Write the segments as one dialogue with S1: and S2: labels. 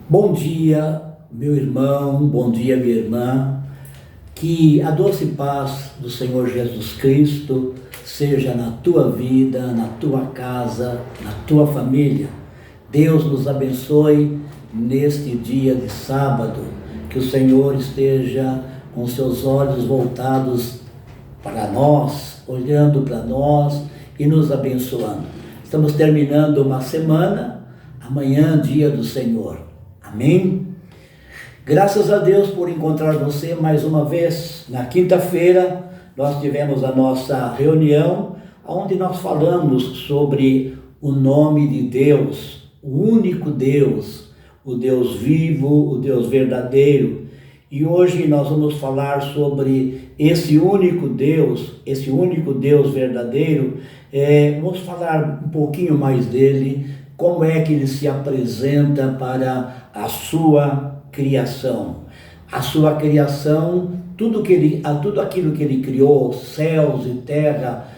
S1: Bom dia, meu irmão, bom dia, minha irmã. Que a doce paz do Senhor Jesus Cristo seja na tua vida, na tua casa, na tua família. Deus nos abençoe neste dia de sábado. Que o Senhor esteja com seus olhos voltados para nós, olhando para nós e nos abençoando. Estamos terminando uma semana, amanhã, dia do Senhor. Amém? Graças a Deus por encontrar você mais uma vez. Na quinta-feira nós tivemos a nossa reunião, onde nós falamos sobre o nome de Deus, o único Deus, o Deus vivo, o Deus verdadeiro. E hoje nós vamos falar sobre esse único Deus verdadeiro. Vamos falar um pouquinho mais dele, como é que ele se apresenta para a sua criação. A sua criação, tudo aquilo que ele criou, céus e terra,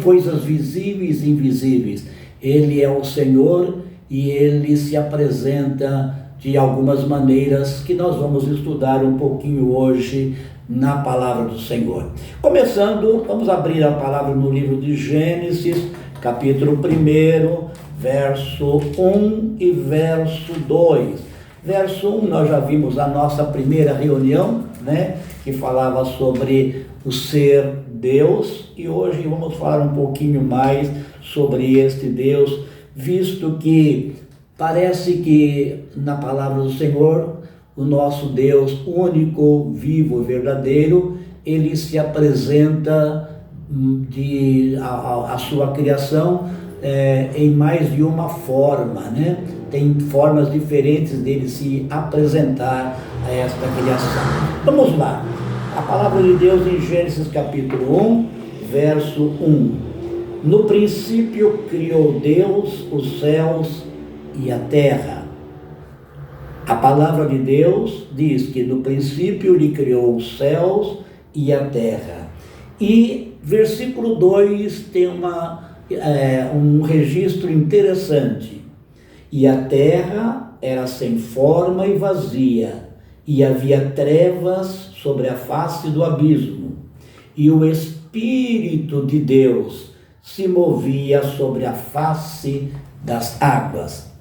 S1: coisas visíveis e invisíveis. Ele é o Senhor e ele se apresenta de algumas maneiras que nós vamos estudar um pouquinho hoje na palavra do Senhor. Começando, vamos abrir a palavra no livro de Gênesis, capítulo 1, verso 1 e verso 2. Verso 1, nós já vimos a nossa primeira reunião, que falava sobre o ser Deus, e hoje vamos falar um pouquinho mais sobre este Deus, visto que parece que na palavra do Senhor, o nosso Deus único, vivo, verdadeiro, ele se apresenta a sua criação em mais de uma forma, Tem formas diferentes dele se apresentar a esta criação. Vamos lá, a palavra de Deus em Gênesis capítulo 1, verso 1. No princípio criou Deus os céus e a terra. A palavra de Deus diz que no princípio ele criou os céus e a terra. E versículo 2 tem um registro interessante. E a terra era sem forma e vazia, e havia trevas sobre a face do abismo, e o Espírito de Deus se movia sobre a face das águas.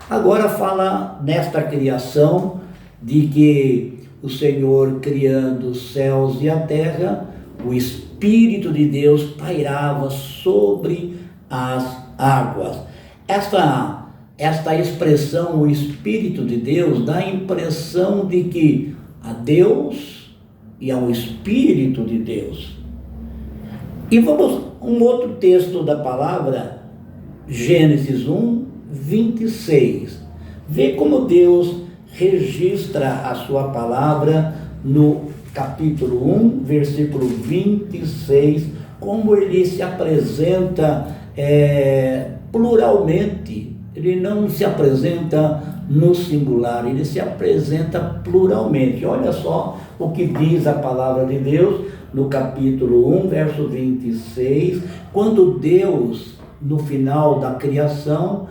S1: Agora fala nesta criação de que o Senhor, criando os céus e a terra, o Espírito de Deus pairava sobre as águas. Esta expressão, o Espírito de Deus, dá a impressão de que a Deus e ao Espírito de Deus. E vamos um outro texto da palavra, Gênesis 1, 26. Vê como Deus registra a sua palavra no capítulo 1, versículo 26, como ele se apresenta pluralmente. Ele não se apresenta no singular, ele se apresenta pluralmente. Olha só o que diz a palavra de Deus no capítulo 1, verso 26, quando Deus, no final da criação,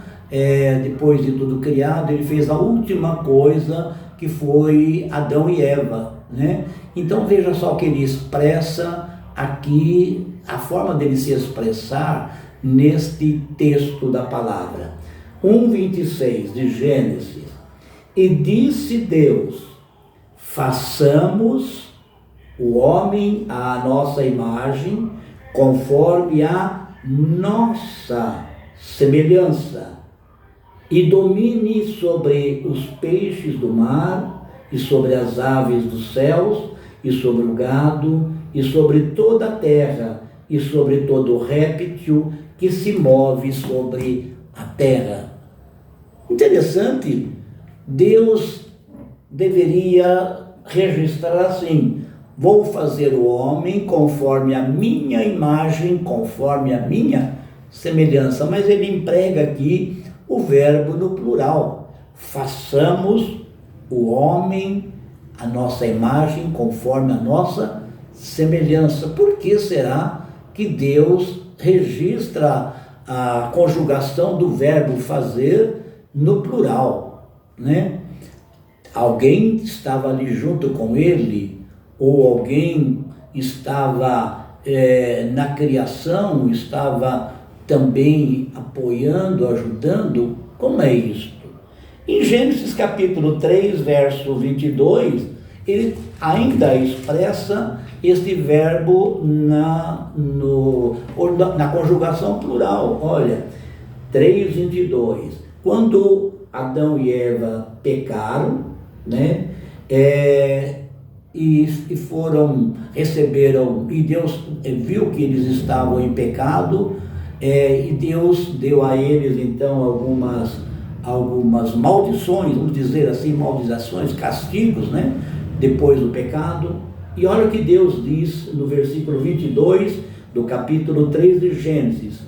S1: depois de tudo criado, ele fez a última coisa, que foi Adão e Eva, Então veja só que ele expressa aqui, a forma dele se expressar neste texto da palavra. 1:26 de Gênesis. E disse Deus: façamos o homem à nossa imagem, conforme a nossa semelhança, e domine sobre os peixes do mar, e sobre as aves dos céus, e sobre o gado, e sobre toda a terra, e sobre todo o réptil que se move sobre a terra. Interessante, Deus deveria registrar assim: vou fazer o homem conforme a minha imagem, conforme a minha semelhança. Mas ele emprega aqui o verbo no plural. Façamos o homem à nossa imagem, conforme a nossa semelhança. Por que será que Deus registra a conjugação do verbo fazer no plural, Alguém estava ali junto com ele, ou alguém estava na criação, estava também apoiando, ajudando? Como é isto? Em Gênesis capítulo 3, verso 22, ele ainda expressa este verbo na conjugação plural. Olha, 3:22. Quando Adão e Eva pecaram, né, e receberam, e Deus viu que eles estavam em pecado, e Deus deu a eles então algumas maldições, vamos dizer assim, maldições, castigos, né, depois do pecado. E olha o que Deus diz no versículo 22 do capítulo 3 de Gênesis.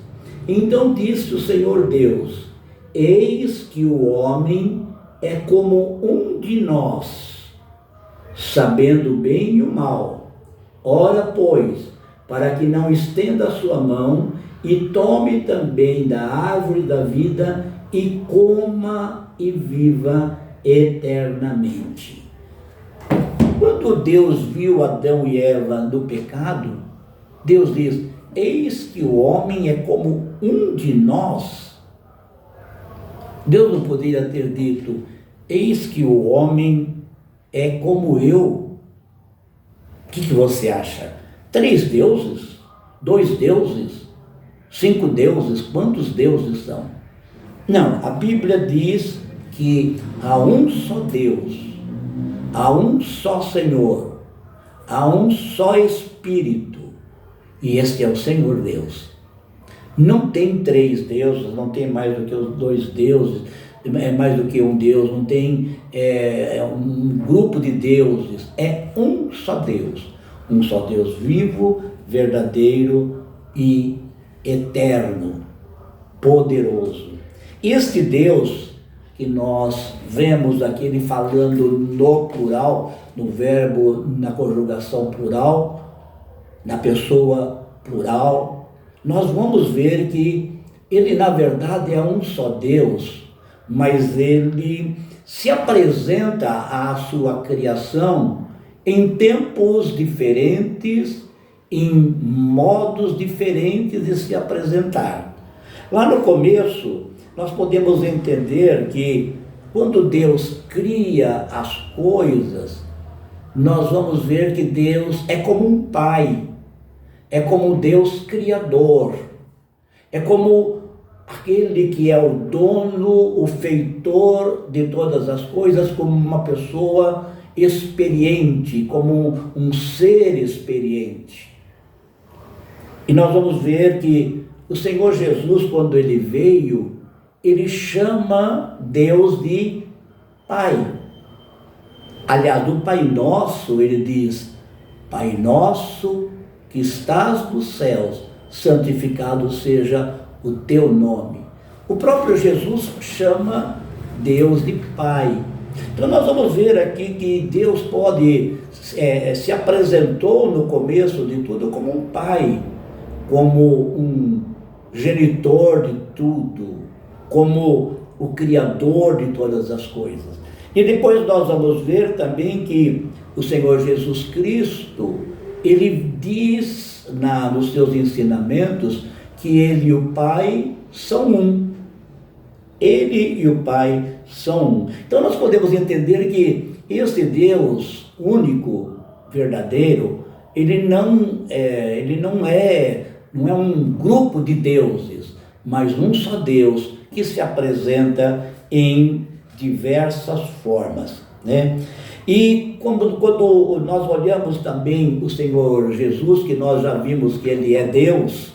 S1: Então disse o Senhor Deus: eis que o homem é como um de nós, sabendo o bem e o mal. Ora, pois, para que não estenda a sua mão e tome também da árvore da vida e coma e viva eternamente. Quando Deus viu Adão e Eva no pecado, Deus diz: eis que o homem é como um de nós. Deus não poderia ter dito: eis que o homem é como eu. O que você acha? 3 deuses? 2 deuses? 5 deuses? Quantos deuses são? Não, a Bíblia diz que há um só Deus, há um só Senhor, há um só Espírito, e este é o Senhor Deus. Não tem 3 deuses, não tem mais do que os 2 deuses, é mais do que um Deus, não tem um grupo de deuses, é um só Deus vivo, verdadeiro e eterno, poderoso. Este Deus que nós vemos aqui ele falando no plural, no verbo, na conjugação plural, na pessoa plural, nós vamos ver que ele na verdade é um só Deus, mas ele se apresenta à sua criação em tempos diferentes, em modos diferentes de se apresentar. Lá no começo, nós podemos entender que quando Deus cria as coisas, nós vamos ver que Deus é como um pai, é como um Deus criador, é como aquele que é o dono, o feitor de todas as coisas, como uma pessoa experiente, como um ser experiente. E nós vamos ver que o Senhor Jesus, quando ele veio, ele chama Deus de Pai. Aliás, do Pai Nosso, ele diz: Pai Nosso que estás nos céus, santificado seja o teu nome. O próprio Jesus chama Deus de Pai. Então nós vamos ver aqui que Deus se apresentou no começo de tudo como um Pai, como um genitor de tudo, como o Criador de todas as coisas. E depois nós vamos ver também que o Senhor Jesus Cristo, ele diz nos seus ensinamentos que ele e o Pai são um. Ele e o Pai são um. Então nós podemos entender que esse Deus único, verdadeiro, ele não é um grupo de deuses, mas um só Deus que se apresenta em diversas formas, né? E quando nós olhamos também o Senhor Jesus, que nós já vimos que ele é Deus,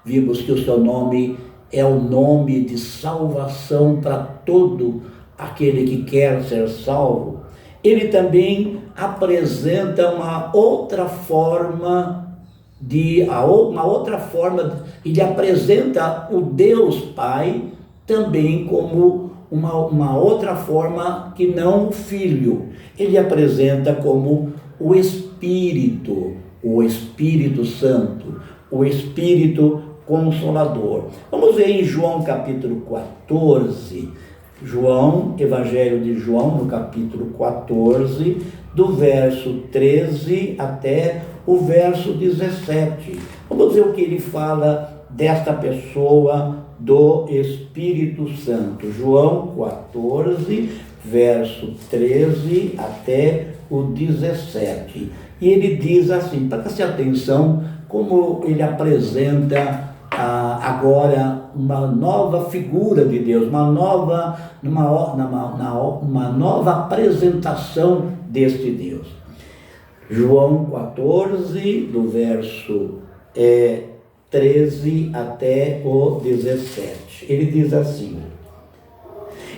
S1: vimos que o seu nome é o nome de salvação para todo aquele que quer ser salvo. Ele também apresenta uma outra forma ele apresenta o Deus Pai também como uma outra forma que não o Filho. Ele apresenta como o Espírito Santo, o Espírito Consolador. Vamos ver em João capítulo 14, João, Evangelho de João, no capítulo 14, do verso 13 até o verso 17. Vamos ver o que ele fala desta pessoa do Espírito Santo. João 14, verso 13 até o 17. E ele diz assim, preste atenção como ele apresenta agora uma nova figura de Deus, uma nova apresentação deste Deus. João 14, do verso 13 até o 17. Ele diz assim: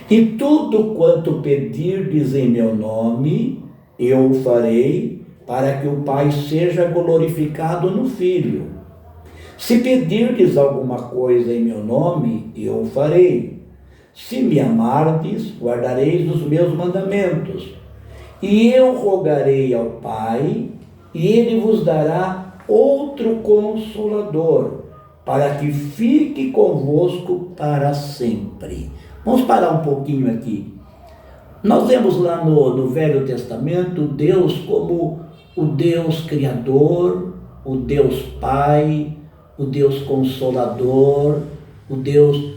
S1: E tudo quanto pedirdes em meu nome, eu o farei, para que o Pai seja glorificado no Filho. Se pedirdes alguma coisa em meu nome, eu o farei. Se me amardes, guardareis os meus mandamentos. E eu rogarei ao Pai, e ele vos dará outro Consolador, para que fique convosco para sempre. Vamos parar um pouquinho aqui. Nós vemos lá no Velho Testamento Deus como o Deus Criador, o Deus Pai, o Deus Consolador, o Deus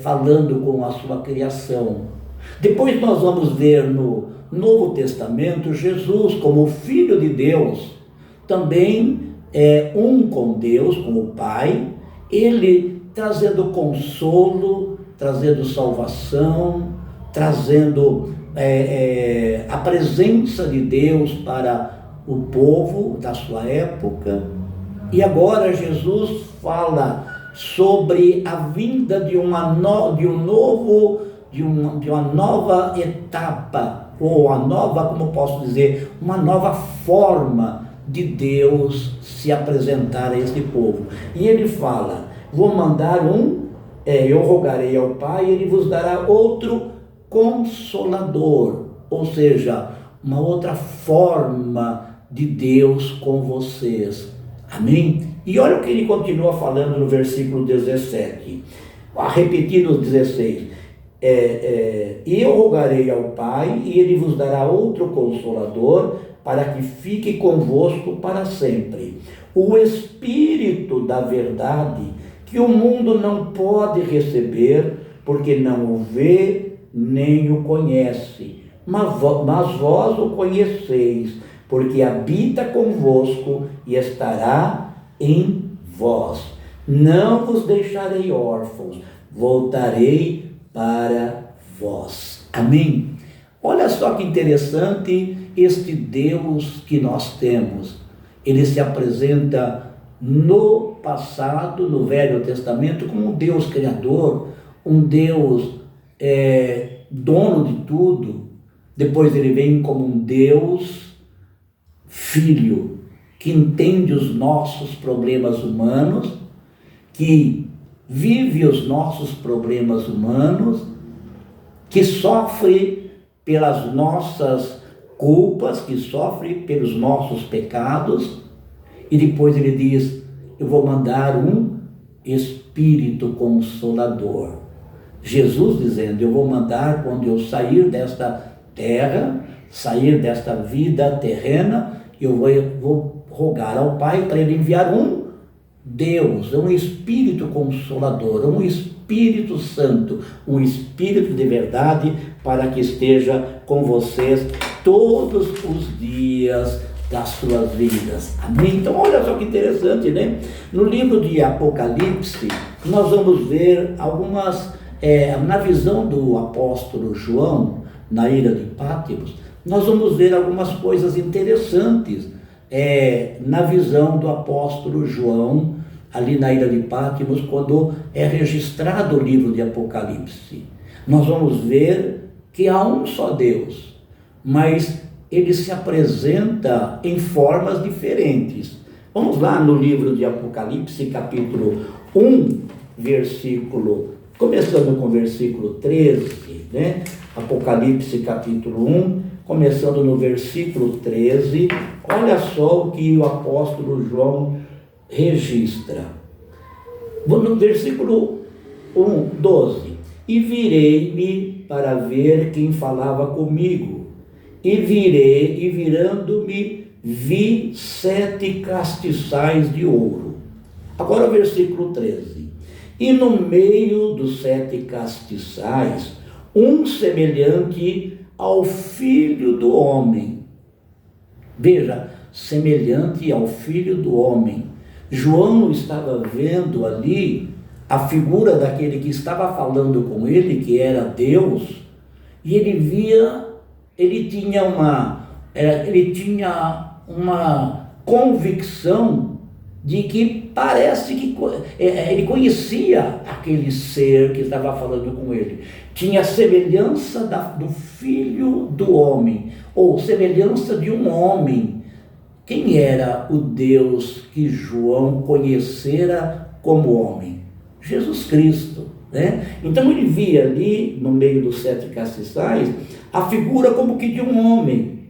S1: falando com a sua criação. Depois nós vamos ver no Novo Testamento Jesus como o Filho de Deus, também um com Deus, com o Pai, ele trazendo consolo, trazendo salvação, trazendo a presença de Deus para o povo da sua época. E agora Jesus fala sobre a vinda de uma nova etapa, ou como posso dizer, uma nova forma de Deus se apresentar a este povo. E ele fala, vou mandar eu rogarei ao Pai e ele vos dará outro Consolador, ou seja, uma outra forma de Deus com vocês. Amém? E olha o que ele continua falando no versículo 17, repetindo o 16. E eu rogarei ao Pai e ele vos dará outro Consolador, para que fique convosco para sempre. O Espírito da verdade, que o mundo não pode receber, porque não o vê nem o conhece. Mas vós o conheceis, porque habita convosco e estará em vós. Não vos deixarei órfãos, voltarei para vós. Amém? Olha só que interessante este Deus que nós temos. Ele se apresenta no passado, no Velho Testamento, como um Deus criador, um Deus dono de tudo. Depois ele vem como um Deus Filho, que entende os nossos problemas humanos, que vive os nossos problemas humanos, que sofre pelas nossas culpas, que sofre pelos nossos pecados, e depois ele diz, eu vou mandar um Espírito Consolador. Jesus dizendo, eu vou mandar quando eu sair desta terra, sair desta vida terrena, eu vou rogar ao Pai para ele enviar um Deus, um Espírito Consolador, um Espírito Santo, um Espírito de verdade, para que esteja com vocês todos os dias das suas vidas. Amém? Então olha só que interessante, né? No livro de Apocalipse, nós vamos ver algumas, na visão do apóstolo João, na ilha de Pátimos, nós vamos ver algumas coisas interessantes na visão do apóstolo João, ali na ilha de Pátimos, quando é registrado o livro de Apocalipse. Nós vamos ver que há um só Deus, mas ele se apresenta em formas diferentes. Vamos lá no livro de Apocalipse, capítulo 1, começando com o versículo 13, né? Apocalipse, capítulo 1, começando no versículo 13, olha só o que o apóstolo João registra. No versículo 12. e virei-me para ver quem falava comigo. E virando-me, vi 7 castiçais de ouro. Agora o versículo 13. E no meio dos 7 castiçais, um semelhante ao Filho do Homem. Veja, semelhante ao Filho do Homem. João estava vendo ali a figura daquele que estava falando com ele, que era Deus, e ele tinha uma convicção de que parece que ele conhecia aquele ser que estava falando com ele. Tinha semelhança do Filho do Homem, ou semelhança de um homem. Quem era o Deus que João conhecera como homem? Jesus Cristo, né? Então ele via ali, no meio dos 7 castiçais, a figura como que de um homem.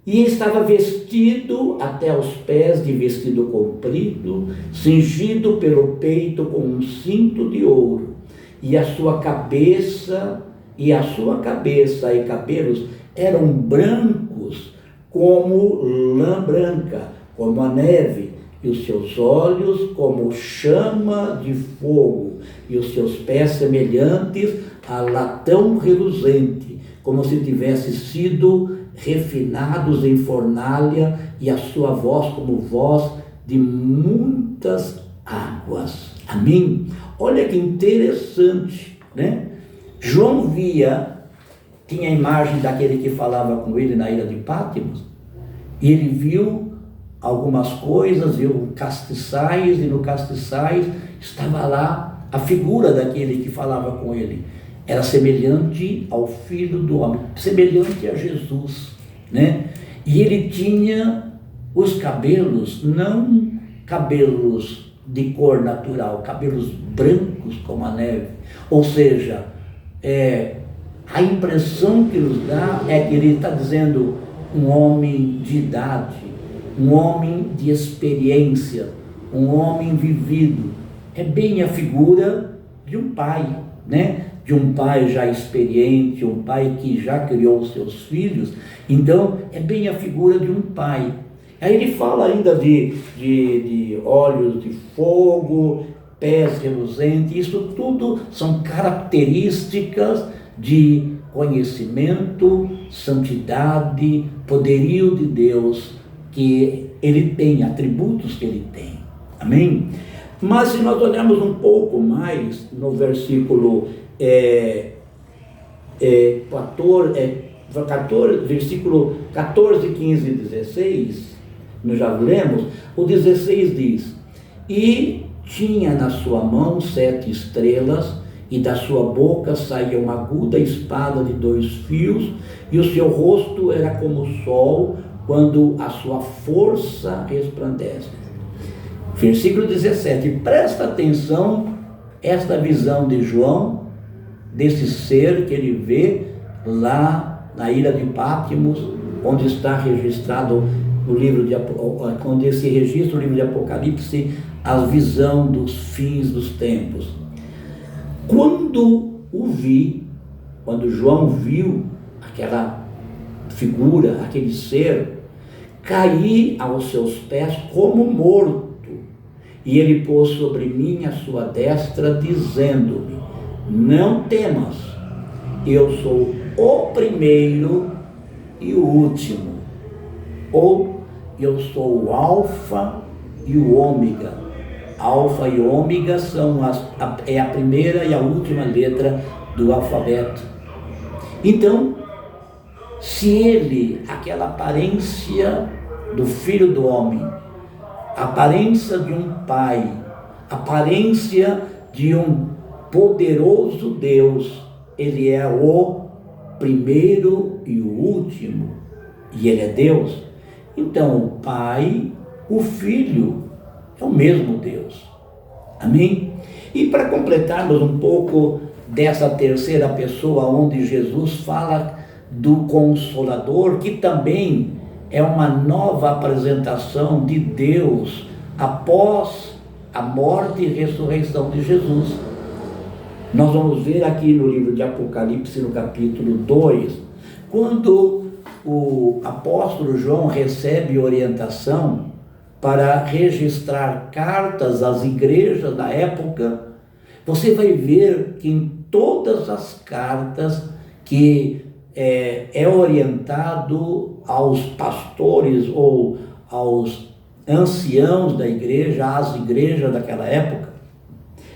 S1: E estava vestido até os pés de vestido comprido, cingido pelo peito com um cinto de ouro. E a sua cabeça e cabelos eram brancos como lã branca, como a neve, e os seus olhos como chama de fogo, e os seus pés semelhantes a latão reluzente, como se tivessem sido refinados em fornalha, e a sua voz como voz de muitas águas. Amém? Olha que interessante, né? João tinha a imagem daquele que falava com ele na ilha de Pátimos, e ele viu algumas coisas, viu castiçais, e no castiçais estava lá a figura daquele que falava com ele. Era semelhante ao Filho do Homem, semelhante a Jesus, né? E ele tinha os cabelos, não cabelos de cor natural, cabelos brancos como a neve. Ou seja, a impressão que nos dá é que ele está dizendo um homem de idade, um homem de experiência, um homem vivido. É bem a figura de um pai, né? De um pai já experiente, um pai que já criou seus filhos. Então, é bem a figura de um pai. Aí ele fala ainda de olhos de fogo, pés reluzentes. Isso tudo são características de conhecimento, santidade, poderio de Deus, que ele tem, atributos que ele tem. Amém? Mas se nós olharmos um pouco mais no versículo versículo 14, 15 e 16, nós já lemos, o 16 diz: e tinha na sua mão 7 estrelas, e da sua boca saía uma aguda espada de 2 fios, e o seu rosto era como o sol, quando a sua força resplandece. Versículo 17, presta atenção esta visão de João, desse ser que ele vê lá na ilha de Pátimos, onde está registrado no livro onde se registra o livro de Apocalipse, a visão dos fins dos tempos. Quando João viu aquela figura, aquele ser, caí aos seus pés como morto, e ele pôs sobre mim a sua destra, dizendo-me: não temas, eu sou o primeiro e o último, ou eu sou o alfa e o ômega. Alfa e ômega é a primeira e a última letra do alfabeto. Então, se aquela aparência do Filho do Homem, aparência de um pai, aparência de um poderoso Deus, ele é o primeiro e o último, e ele é Deus. Então o Pai, o Filho, é o mesmo Deus. Amém? E para completarmos um pouco dessa terceira pessoa, onde Jesus fala do Consolador, que também é uma nova apresentação de Deus após a morte e ressurreição de Jesus. Nós vamos ver aqui no livro de Apocalipse, no capítulo 2, quando o apóstolo João recebe orientação para registrar cartas às igrejas da época. Você vai ver que em todas as cartas que é orientado aos pastores ou aos anciãos da igreja, às igrejas daquela época,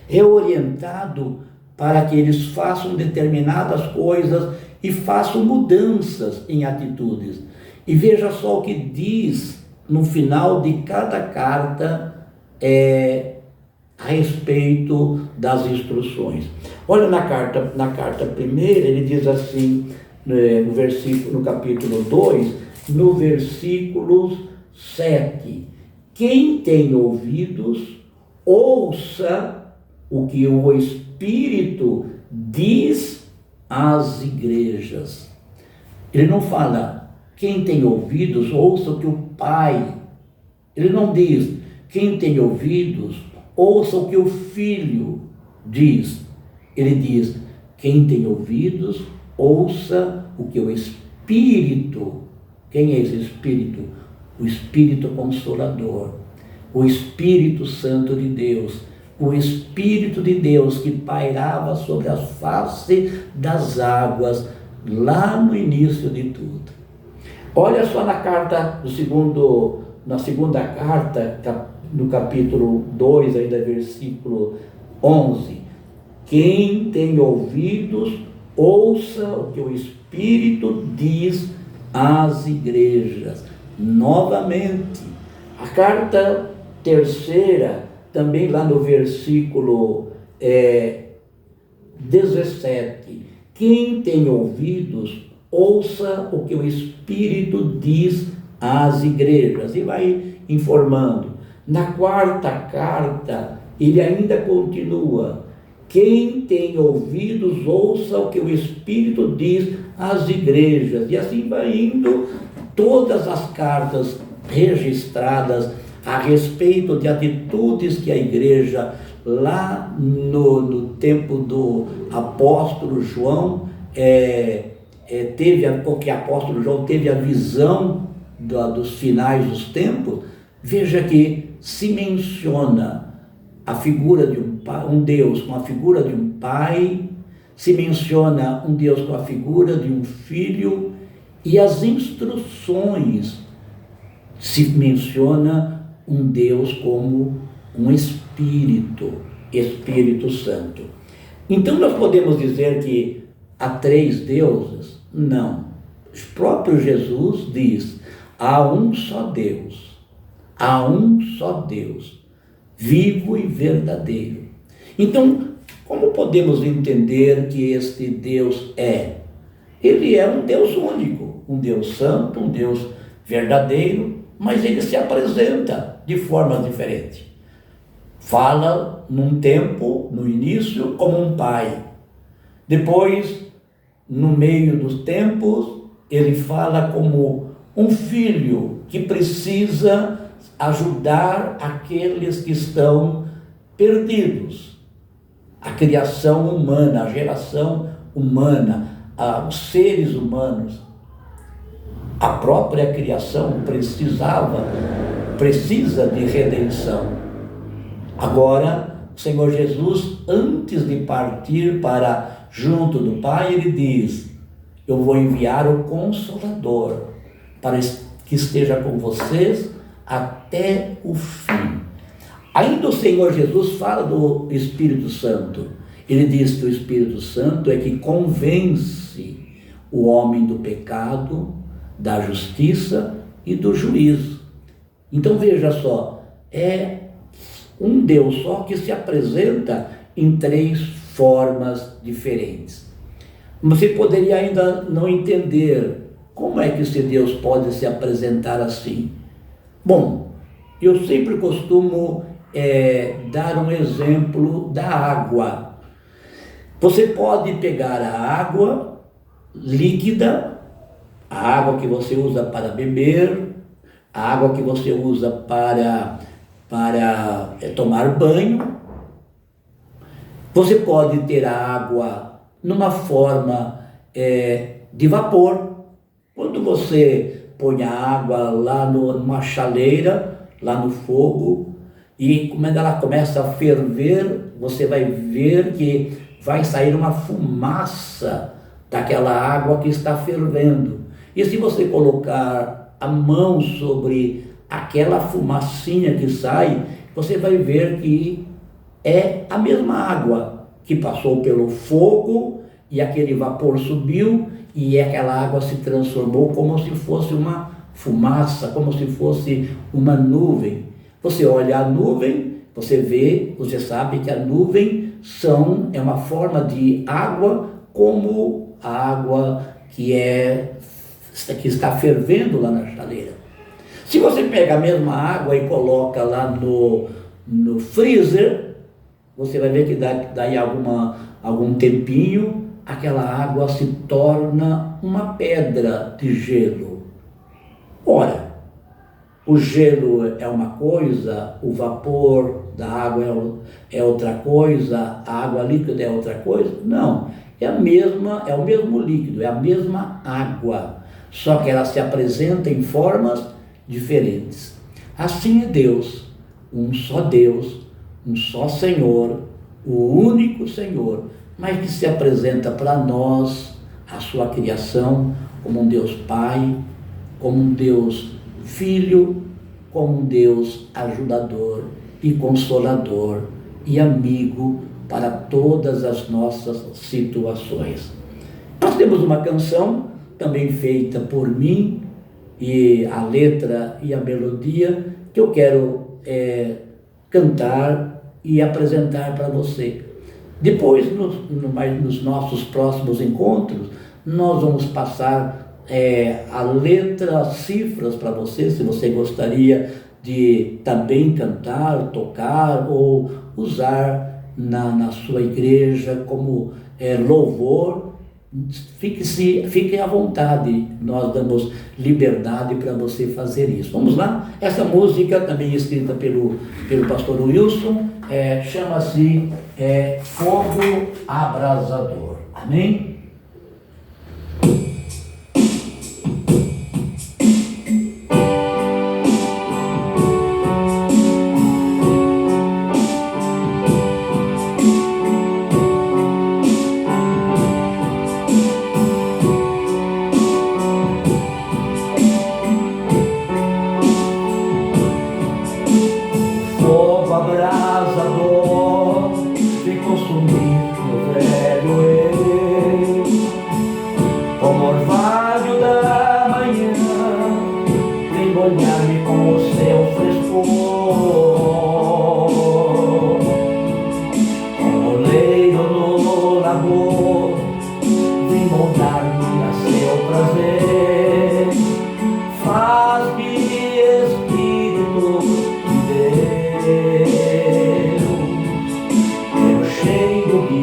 S1: é orientado para que eles façam determinadas coisas e façam mudanças em atitudes. E veja só o que diz no final de cada carta a respeito das instruções. Olha na carta primeira, ele diz assim, no capítulo 2, no versículo 7, quem tem ouvidos, ouça o que o Espírito diz às igrejas. Ele não fala, quem tem ouvidos, ouça o que o Pai. Ele não diz, quem tem ouvidos, ouça o que o Filho diz. Ele diz, quem tem ouvidos, ouça o que o Espírito. Quem é esse Espírito? O Espírito Consolador, o Espírito Santo de Deus, o Espírito de Deus que pairava sobre a face das águas lá no início de tudo. Olha só na segunda carta, no capítulo 2, ainda versículo 11. Quem tem ouvidos, ouça o que o Espírito diz às igrejas. Novamente, a carta terceira, também lá no versículo 17. Quem tem ouvidos, ouça o que o Espírito diz às igrejas. E vai informando. Na quarta carta, ele ainda continua. Quem tem ouvidos, ouça o que o Espírito diz às igrejas. E assim vai indo todas as cartas registradas a respeito de atitudes que a igreja, lá no tempo do apóstolo João, porque o apóstolo João teve a visão dos finais dos tempos. Veja que se menciona a figura de um Deus com a figura de um pai, se menciona um Deus com a figura de um filho, e as instruções se menciona um Deus como um Espírito Santo. Então nós podemos dizer que há três deuses? Não. O próprio Jesus diz, há um só Deus, vivo e verdadeiro. Então, como podemos entender que este Deus é? Ele é um Deus único, um Deus santo, um Deus verdadeiro, mas ele se apresenta de formas diferentes. Fala num tempo, no início, como um pai. Depois, no meio dos tempos, ele fala como um filho que precisa ajudar aqueles que estão perdidos. A criação humana, a geração humana, os seres humanos. A própria criação precisa de redenção. Agora, o Senhor Jesus, antes de partir para junto do Pai, ele diz, eu vou enviar o Consolador para que esteja com vocês até o fim. Ainda o Senhor Jesus fala do Espírito Santo. Ele diz que o Espírito Santo é que convence o homem do pecado, da justiça e do juízo. Então veja só, é um Deus só que se apresenta em três formas diferentes. Você poderia ainda não entender como é que esse Deus pode se apresentar assim. Bom, eu sempre costumo dar um exemplo da água. Você pode pegar a água líquida, a água que você usa para beber, a água que você usa para tomar banho, Você pode ter a água numa forma de vapor. Quando você põe a água lá numa chaleira, lá no fogo, e quando ela começa a ferver, você vai ver que vai sair uma fumaça daquela água que está fervendo. E se você colocar a mão sobre aquela fumacinha que sai, você vai ver que é a mesma água que passou pelo fogo e aquele vapor subiu e aquela água se transformou como se fosse uma fumaça, como se fosse uma nuvem. Você olha a nuvem, você vê, você sabe que a nuvem é uma forma de água, como a água que está fervendo lá na chaleira. Se você pega a mesma água e coloca lá no freezer, você vai ver que daí algum tempinho, aquela água se torna uma pedra de gelo. Ora, o gelo é uma coisa, o vapor da água é outra coisa, a água líquida é outra coisa? Não, é o mesmo líquido, é a mesma água, só que ela se apresenta em formas diferentes. Assim é Deus, um só Senhor, o único Senhor, mas que se apresenta para nós, a sua criação, como um Deus Pai, como um Deus Filho, como um Deus ajudador e consolador e amigo para todas as nossas situações. Nós temos uma canção também feita por mim, e a letra e a melodia, que eu quero cantar e apresentar para você. Depois, nos nossos próximos encontros, nós vamos passar a letra, as cifras para você, se você gostaria de também cantar, tocar ou usar na sua igreja como louvor. Fique à vontade, nós damos liberdade para você fazer isso. Vamos lá? Essa música, também escrita pelo pastor Wilson, chama-se Fogo Abrasador. Amém? Abrasador, de consumir meu velho eu, como orvalho da manhã, vem banhar-me com o seu frescor, como oleiro no labor, vem moldar-me a seu prazer, faz-me Espírito de Deus, eu cheio de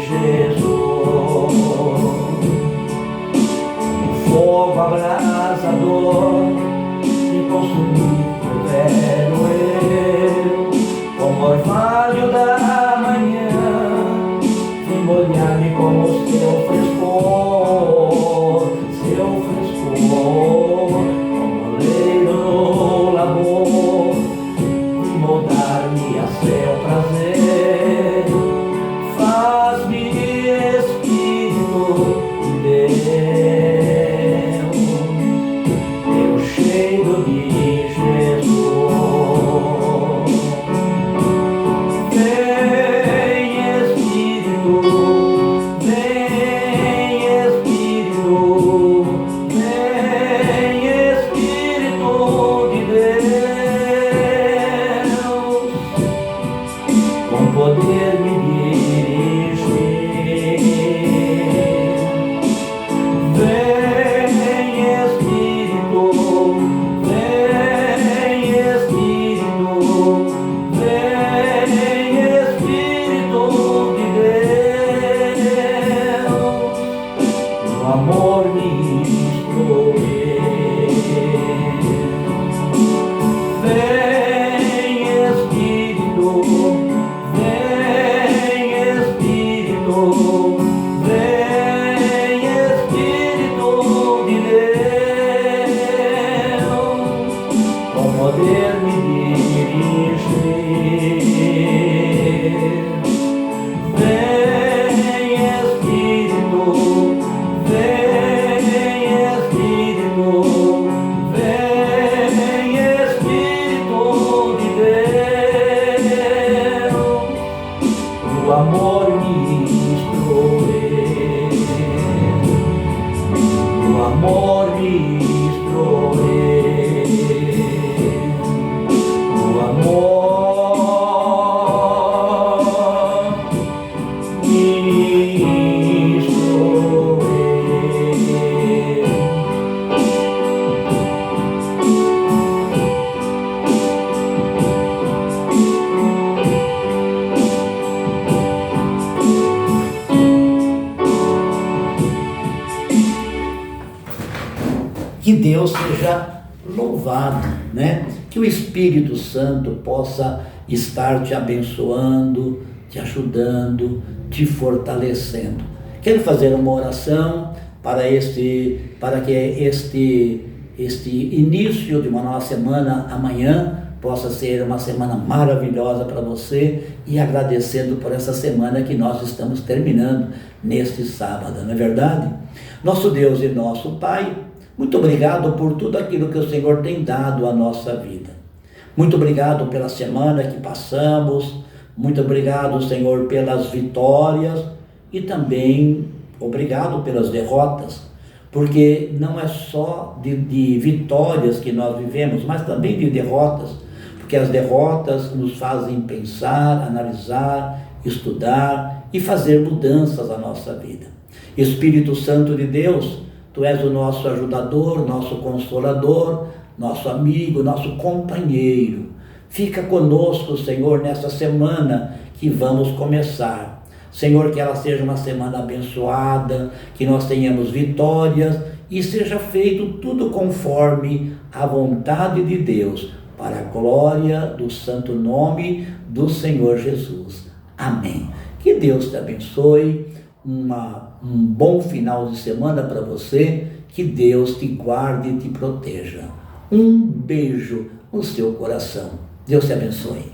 S1: Jesus, um fogo abrasador que consumir o velho eu, como orvalho da manhã, vem molhar-me com o seu frescor, como oleiro no labor, vem moldar-me a seu prazer, faz-me Espírito de Deus, eu cheio de Jesus. Vem Espírito vem Espírito de Deus, com poder me dirigir. Vem Espírito, vem Espírito, vem Espírito de Deus, o amor me instrui, o amor me instrui, o amor me instrui. Que Deus seja louvado, né? Que o Espírito Santo possa estar te abençoando, te ajudando, te fortalecendo. Quero fazer uma oração para que este início de uma nova semana amanhã possa ser uma semana maravilhosa para você, e agradecendo por essa semana que nós estamos terminando neste sábado, não é verdade? Nosso Deus e nosso Pai, muito obrigado por tudo aquilo que o Senhor tem dado à nossa vida. Muito obrigado pela semana que passamos, muito obrigado, Senhor, pelas vitórias, e também obrigado pelas derrotas, porque não é só de vitórias que nós vivemos, mas também de derrotas, porque as derrotas nos fazem pensar, analisar, estudar e fazer mudanças na nossa vida. Espírito Santo de Deus, Tu és o nosso ajudador, nosso consolador, nosso amigo, nosso companheiro. Fica conosco, Senhor, nessa semana que vamos começar. Senhor, que ela seja uma semana abençoada, que nós tenhamos vitórias e seja feito tudo conforme a vontade de Deus, para a glória do santo nome do Senhor Jesus. Amém. Que Deus te abençoe. Um bom final de semana para você, que Deus te guarde e te proteja. Um beijo no seu coração. Deus te abençoe.